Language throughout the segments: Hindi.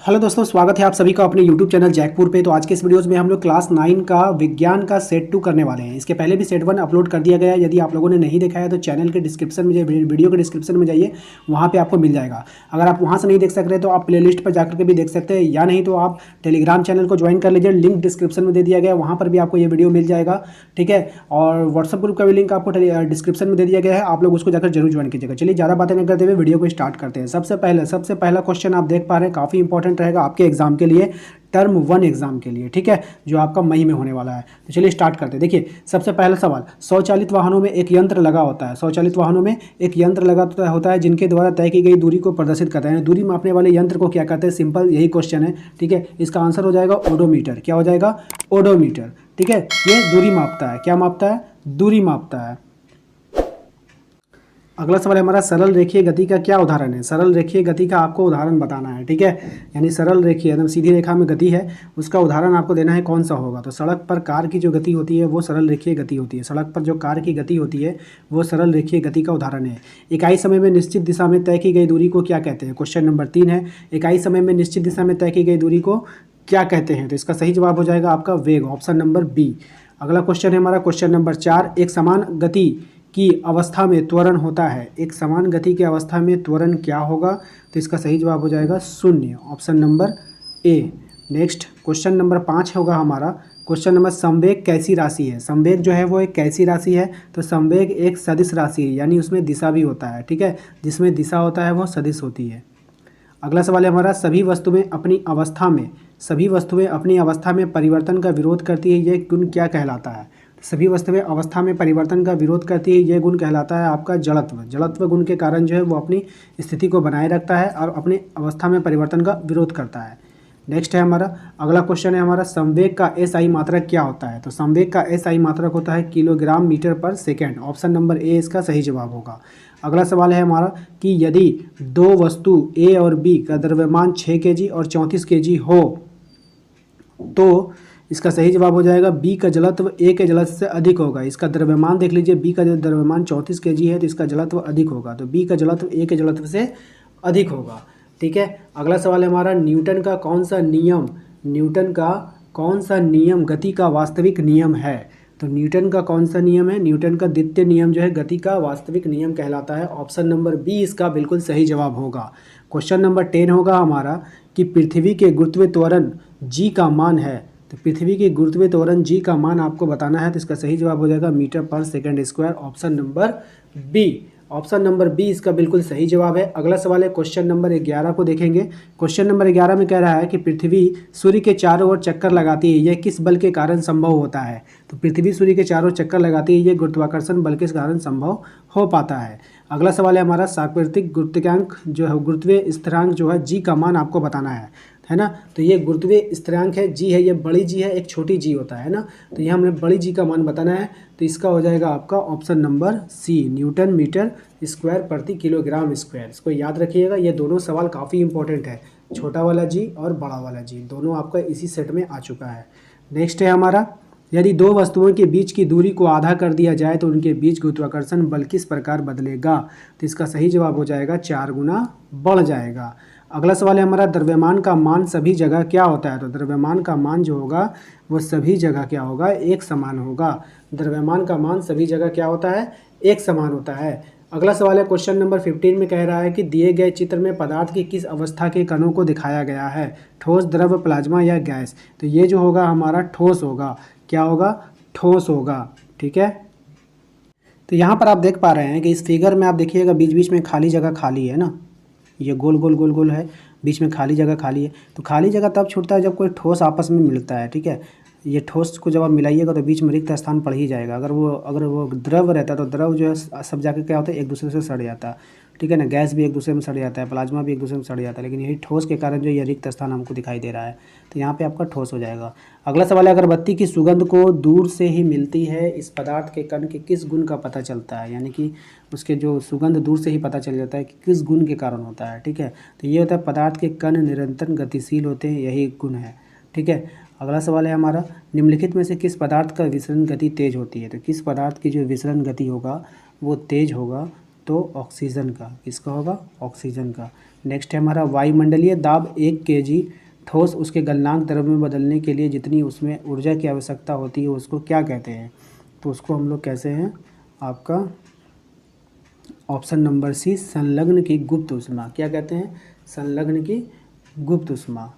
हेलो दोस्तों, स्वागत है आप सभी का अपने YouTube चैनल जैकपुर पे। तो आज के इस वीडियोस में हम लोग क्लास 9 का विज्ञान का सेट 2 करने वाले हैं। इसके पहले भी सेट 1 अपलोड कर दिया गया है। यदि आप लोगों ने नहीं देखा है तो चैनल के डिस्क्रिप्शन में जाइए, वीडियो के डिस्क्रिप्शन में जाइए, वहाँ पे आपको मिल जाएगा। अगर आप वहाँ से नहीं देख सक रहे तो आप प्लेलिस्ट पर जाकर के भी देख सकते हैं, या नहीं तो आप टेलीग्राम चैनल को ज्वाइन कर लीजिए। लिंक डिस्क्रिप्शन में दे दिया गया है, वहाँ पर भी आपको ये वीडियो मिल जाएगा। ठीक है, और व्हाट्सअप ग्रुप का भी लिंक आपको डिस्क्रिप्शन में दे दिया गया है, आप लोग उसको जाकर जरूर ज्वाइन कीजिएगा। चलिए ज़्यादा बातें नहीं करते हुए वीडियो को स्टार्ट करते हैं। सबसे पहला क्वेश्चन आप देख पा रहे हैं, काफ़ी इंपॉर्टेंट रहेगा आपके एग्जाम के लिए, टर्म 1 एग्जाम के लिए। ठीक है, जो आपका मई में होने वाला है। तो चलिए स्टार्ट करते हैं। देखिए सबसे पहला सवाल, स्वचालित वाहनों में एक यंत्र लगा होता है। स्वचालित वाहनों में एक यंत्र लगा होता है जिनके द्वारा तय की गई दूरी को प्रदर्शित करता है। दूरी मापने वाले यंत्र को क्या कहते हैं? सिंपल यही क्वेश्चन है। ठीक है, इसका आंसर हो जाएगा ओडोमीटर। क्या हो जाएगा? ओडोमीटर। ठीक है, ये दूरी मापता है। क्या मापता है? दूरी मापता है। अगला सवाल हमारा, सरल रेखीय गति का क्या उदाहरण है? सरल रेखीय गति का आपको उदाहरण बताना है। ठीक है, यानी सरल रेखीय एकदम सीधी रेखा में गति है, उसका उदाहरण आपको देना है, कौन सा होगा? तो सड़क पर कार की जो गति होती है वो सरल रेखीय गति होती है। सड़क पर जो कार की गति होती है वो सरल रेखीय गति का उदाहरण है। इकाई समय में निश्चित दिशा में तय की गई दूरी को क्या कहते हैं? क्वेश्चन नंबर 3 है, इकाई समय में निश्चित दिशा में तय की गई दूरी को क्या कहते हैं? तो इसका सही जवाब हो जाएगा आपका वेग, ऑप्शन नंबर बी। अगला क्वेश्चन है हमारा क्वेश्चन नंबर 4, एक समान गति की अवस्था में त्वरण होता है। एक समान गति की अवस्था में त्वरण क्या होगा? तो इसका सही जवाब हो जाएगा 0, option number A. Next question number 5 होगा हमारा क्वेश्चन नंबर, संवेग कैसी राशि है? संवेग जो है वो एक कैसी राशि है? तो संवेग एक सदिश राशि है, यानी उसमें दिशा भी होता है। ठीक है, जिसमें दिशा होता है वो सदिश होती है। अगला सवाल है हमारा, सभी वस्तुएं अपनी अवस्था में परिवर्तन का विरोध करती है, ये गुण क्या कहलाता है? सभी वस्तुएं अवस्था में परिवर्तन का विरोध करती है, यह गुण कहलाता है आपका जड़त्व। जड़त्व गुण के कारण जो है वो अपनी स्थिति को बनाए रखता है और अपनी अवस्था में परिवर्तन का विरोध करता है। नेक्स्ट है हमारा अगला क्वेश्चन है हमारा, संवेग का एसआई मात्रक क्या होता है? तो संवेग का एसआई मात्रक होता है किलोग्राम मीटर पर सेकेंड, ऑप्शन नंबर ए इसका सही जवाब होगा। अगला सवाल है हमारा कि यदि दो वस्तु ए और बी का द्रव्यमान 6 kg और 34 kg हो तो इसका सही जवाब हो जाएगा बी का जलत्व ए के जलत्व से अधिक होगा। इसका द्रव्यमान देख लीजिए, बी का द्रव्यमान 34 kg है तो इसका जलत्व अधिक होगा, तो बी का जलत्व ए के जलत्व से अधिक होगा। ठीक है, अगला सवाल है हमारा, न्यूटन का कौन सा नियम गति का वास्तविक नियम है? तो न्यूटन का कौन सा नियम है? न्यूटन का द्वितीय नियम जो है गति का वास्तविक नियम कहलाता है, ऑप्शन नंबर बी इसका बिल्कुल सही जवाब होगा। क्वेश्चन नंबर 10 होगा हमारा कि पृथ्वी के गुरुत्व त्वरण जी का मान है। तो पृथ्वी के गुरुत्व त्वरण जी का मान आपको बताना है, तो इसका सही जवाब हो जाएगा metre per second square, option number B. Option number B इसका बिल्कुल सही जवाब है। अगला सवाल है क्वेश्चन नंबर 11 को देखेंगे। क्वेश्चन नंबर 11 में कह रहा है कि पृथ्वी सूर्य के चारों ओर चक्कर लगाती है, यह किस बल के कारण संभव होता है? तो पृथ्वी सूर्य के चारों चक्कर लगाती है, यह गुरुत्वाकर्षण बल के कारण संभव हो पाता है। अगला सवाल है हमारा, सापेक्षिक गुरुत्वांक जो है, गुरुत्वीय स्थिरांक जो है जी का मान आपको बताना है ना? तो ये गुरुत्वीय स्थिरांक है, जी है, ये बड़ी जी है, एक छोटी जी होता है ना, तो ये हमने बड़ी जी का मान बताना है, तो इसका हो जाएगा आपका option number C, newton metre square प्रति किलोग्राम स्क्वायर। इसको याद रखिएगा, ये दोनों सवाल काफ़ी इंपॉर्टेंट है, छोटा वाला जी और बड़ा वाला जी दोनों आपका इसी सेट में आ चुका है। नेक्स्ट है हमारा, यदि दो वस्तुओं के बीच की दूरी को आधा कर दिया जाए तो उनके बीच गुरुत्वाकर्षण बल किस प्रकार बदलेगा? तो इसका सही जवाब हो जाएगा 4 गुना बढ़ जाएगा। अगला सवाल है हमारा, द्रव्यमान का मान सभी जगह क्या होता है? तो द्रव्यमान का मान जो होगा वो सभी जगह क्या होगा? एक समान होगा। द्रव्यमान का मान सभी जगह क्या होता है? एक समान होता है। अगला सवाल है क्वेश्चन नंबर 15 में कह रहा है कि दिए गए चित्र में पदार्थ की किस अवस्था के कणों को दिखाया गया है? ठोस, द्रव, प्लाज्मा या गैस? तो ये जो होगा हमारा ठोस होगा। क्या होगा? ठोस होगा। ठीक है, तो यहाँ पर आप देख पा रहे हैं कि इस फिगर में आप देखिएगा बीच बीच में खाली जगह खाली है ना, ये गोल गोल गोल गोल है, बीच में खाली जगह खाली है। तो खाली जगह तब छूटता है जब कोई ठोस आपस में मिलता है। ठीक है, ये ठोस को जब आप मिलाइएगा तो बीच में रिक्त स्थान पड़ ही जाएगा। अगर वो द्रव रहता तो द्रव जो है सब जाकर क्या होता है? एक दूसरे से सड़ जाता है। ठीक है ना, गैस भी एक दूसरे में सड़ जाता है, प्लाज्मा भी एक दूसरे में सड़ जाता है, लेकिन यही ठोस के कारण जो ये रिक्त स्थान हमको दिखाई दे रहा है, तो यहाँ पे आपका ठोस हो जाएगा। अगला सवाल है, अगरबत्ती की सुगंध को दूर से ही मिलती है, इस पदार्थ के कण के किस गुण का पता चलता है? यानी कि उसके जो सुगंध दूर से ही पता चल जाता है कि किस गुण के कारण होता है। ठीक है, तो ये होता है पदार्थ के कण निरंतर गतिशील होते हैं, यही गुण है। ठीक है, अगला सवाल है हमारा, निम्नलिखित में से किस पदार्थ का विसरण गति तेज होती है? तो किस पदार्थ की जो विसरण गति होगा वो तेज होगा? तो ऑक्सीजन का। किसका होगा? ऑक्सीजन का। नेक्स्ट है हमारा वायुमंडलीय दाब 1 kg ठोस उसके गलनांक द्रव्य में बदलने के लिए जितनी उसमें ऊर्जा की आवश्यकता होती है उसको क्या कहते हैं? तो उसको हम लोग कैसे हैं आपका ऑप्शन नंबर सी संलग्न की गुप्त ऊष्मा। क्या कहते हैं? संलग्न की गुप्त ऊष्मा।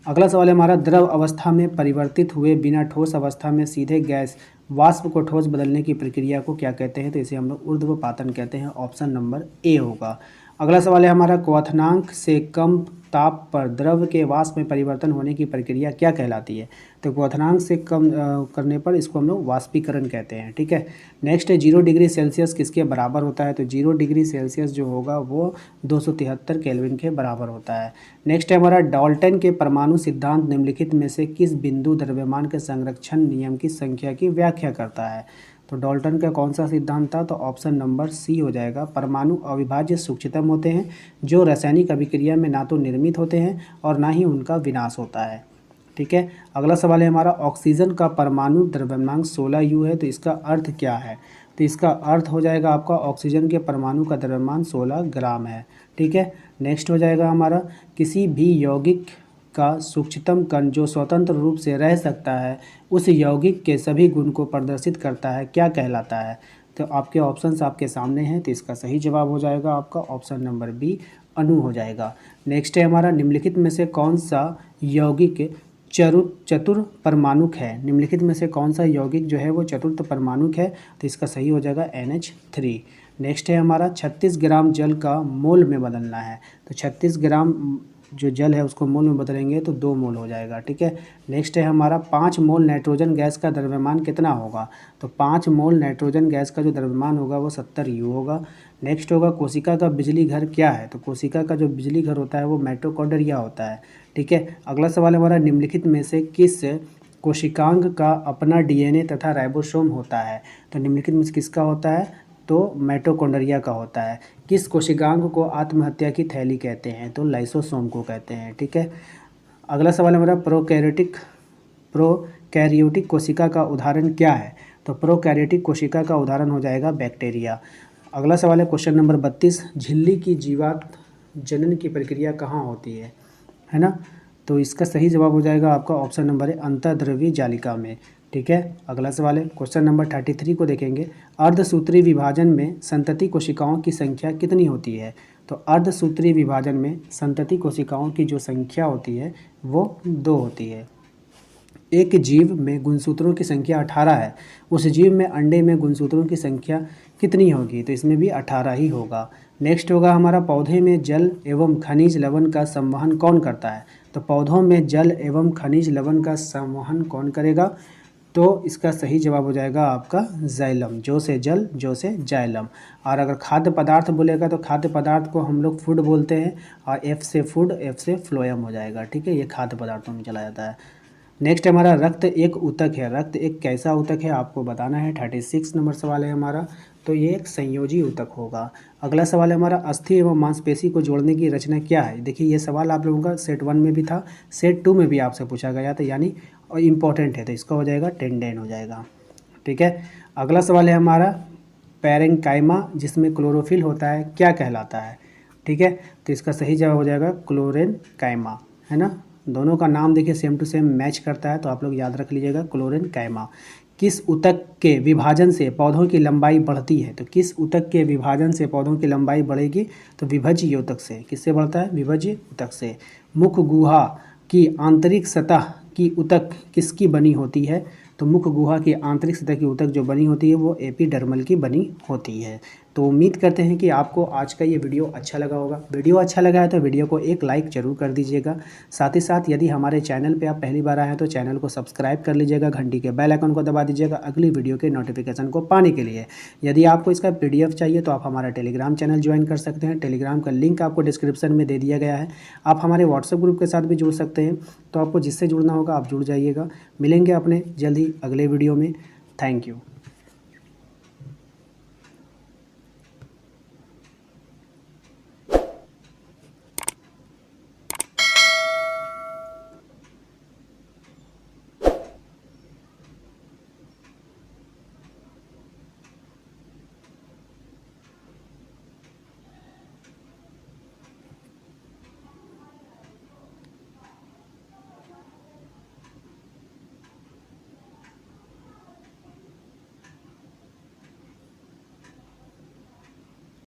अगला सवाल है हमारा द्रव अवस्था में परिवर्तित हुए बिना ठोस अवस्था में सीधे गैस वाष्प को ठोस बदलने की प्रक्रिया को क्या कहते हैं? तो इसे हम लोग ऊर्ध्वपातन कहते हैं। ऑप्शन नंबर ए होगा। अगला सवाल है हमारा क्वथनांक से कम ताप पर द्रव के वाष्प में परिवर्तन होने की प्रक्रिया क्या कहलाती है? तो क्वथनांक से कम करने पर इसको हम लोग वाष्पीकरण कहते हैं। ठीक है। नेक्स्ट है 0 डिग्री सेल्सियस किसके बराबर होता है? तो 0 डिग्री सेल्सियस जो होगा वो 273 केल्विन के बराबर होता है। नेक्स्ट है हमारा डाल्टन के परमाणु सिद्धांत निम्नलिखित में से किस बिंदु द्रव्यमान के संरक्षण नियम की संख्या की व्याख्या करता है? तो डाल्टन का कौन सा सिद्धांत था? तो ऑप्शन नंबर सी हो जाएगा। परमाणु अविभाज्य सूक्ष्मतम होते हैं जो रासायनिक अभिक्रिया में ना तो निर्मित होते हैं और ना ही उनका विनाश होता है। ठीक है। अगला सवाल है हमारा ऑक्सीजन का परमाणु द्रव्यमांक 16 U है, तो इसका अर्थ क्या है? तो इसका अर्थ हो जाएगा आपका ऑक्सीजन के परमाणु का द्रव्यमान 16 ग्राम है। ठीक है। नेक्स्ट हो जाएगा हमारा किसी भी यौगिक का सूक्ष्मतम कण जो स्वतंत्र रूप से रह सकता है उस यौगिक के सभी गुण को प्रदर्शित करता है क्या कहलाता है? तो आपके ऑप्शंस आपके सामने हैं, तो इसका सही जवाब हो जाएगा आपका ऑप्शन नंबर बी अणु हो जाएगा। नेक्स्ट है हमारा निम्नलिखित में से कौन सा यौगिक चतुर परमाणुक है? निम्नलिखित में से कौन सा यौगिक जो है वो चतुर्थ परमाणुक है? तो इसका सही हो जाएगा NH3। नेक्स्ट है हमारा 36 ग्राम जल का मोल में बदलना है, तो 36 ग्राम जो जल है उसको मोल में बदलेंगे तो 2 मोल हो जाएगा। ठीक है। नेक्स्ट है हमारा 5 मोल नाइट्रोजन गैस का द्रव्यमान कितना होगा? तो 5 मोल नाइट्रोजन गैस का जो द्रव्यमान होगा वो 70 U होगा। नेक्स्ट होगा कोशिका का बिजली घर क्या है? तो कोशिका का जो बिजली घर होता है वो माइटोकॉन्ड्रिया होता है। ठीक है। अगला सवाल हमारा निम्नलिखित में से किस कोशिकांग का अपना DNA तथा राइबोसोम होता है? तो निम्नलिखित में से किसका होता है? तो माइटोकॉन्ड्रिया का होता है। किस कोशिकांग को आत्महत्या की थैली कहते हैं? तो लाइसोसोम को कहते हैं। ठीक है। अगला सवाल हमारा प्रोकैरियोटिक कोशिका का उदाहरण क्या है? तो प्रोकैरियोटिक कोशिका का उदाहरण हो जाएगा बैक्टीरिया। अगला सवाल है क्वेश्चन नंबर 32 झिल्ली की जीवात जनन की प्रक्रिया कहाँ होती है ना? तो इसका सही जवाब हो जाएगा आपका ऑप्शन नंबर है अंतःद्रव्यी जालिका में। ठीक है। अगला सवाल है क्वेश्चन नंबर 33 को देखेंगे। अर्धसूत्री विभाजन में संतति कोशिकाओं की संख्या कितनी होती है? तो अर्धसूत्री विभाजन में संतति कोशिकाओं की जो संख्या होती है वो 2 होती है। एक जीव में गुणसूत्रों की संख्या 18 है, उस जीव में अंडे में गुणसूत्रों की संख्या कितनी होगी? तो इसमें भी 18 ही होगा। नेक्स्ट होगा हमारा पौधे में जल एवं खनिज लवण का संवहन कौन करता है? तो पौधों में जल एवं खनिज लवण का संवहन कौन करेगा? तो इसका सही जवाब हो जाएगा आपका जाइलम। जो से जल, जो से जाइलम। और अगर खाद्य पदार्थ बोलेगा तो खाद्य पदार्थ को हम लोग फूड बोलते हैं, और F से फूड, F से फ्लोएम हो जाएगा। ठीक है। ये खाद्य पदार्थों में चला जाता है। नेक्स्ट हमारा रक्त एक ऊतक है, रक्त एक कैसा ऊतक है आपको बताना है। 36 नंबर सवाल है हमारा, तो ये एक संयोजी ऊतक होगा। अगला सवाल है हमारा अस्थि एवं मांसपेशी को जोड़ने की रचना क्या है? देखिए ये सवाल आप लोगों का सेट 1 में भी था, सेट 2 में भी आपसे पूछा गया था, यानी इम्पॉर्टेंट है, तो इसका हो जाएगा टेंडेन हो जाएगा। ठीक है। अगला सवाल है हमारा पैरेंकाइमा जिसमें क्लोरोफिल होता है क्या कहलाता है? ठीक है। तो इसका सही जवाब हो जाएगा क्लोरेनकाइमा, है ना? दोनों का नाम देखिए सेम टू सेम मैच करता है, तो आप लोग याद रख लीजिएगा क्लोरेनकाइमा। किस ऊतक के विभाजन से पौधों की लंबाई बढ़ती है? तो किस ऊतक के विभाजन से पौधों की लंबाई बढ़ेगी? तो विभज्य ऊतक से। किससे बढ़ता है? विभज्य ऊतक से। मुख गुहा की आंतरिक सतह की ऊतक किसकी बनी होती है? तो मुख गुहा की आंतरिक सतह की ऊतक जो बनी होती है वो एपिडर्मल की बनी होती है। तो उम्मीद करते हैं कि आपको आज का ये वीडियो अच्छा लगा होगा। वीडियो अच्छा लगा है तो वीडियो को एक लाइक ज़रूर कर दीजिएगा। साथ ही साथ यदि हमारे चैनल पे आप पहली बार आए हैं तो चैनल को सब्सक्राइब कर लीजिएगा, घंटी के बेल आइकन को दबा दीजिएगा अगली वीडियो के नोटिफिकेशन को पाने के लिए। यदि आपको इसका PDF चाहिए तो आप हमारा टेलीग्राम चैनल ज्वाइन कर सकते हैं। टेलीग्राम का लिंक आपको डिस्क्रिप्शन में दे दिया गया है। आप हमारे व्हाट्सएप ग्रुप के साथ भी जुड़ सकते हैं, तो आपको जिससे जुड़ना होगा आप जुड़ जाइएगा। मिलेंगे अपने जल्द ही अगले वीडियो में। Thank you.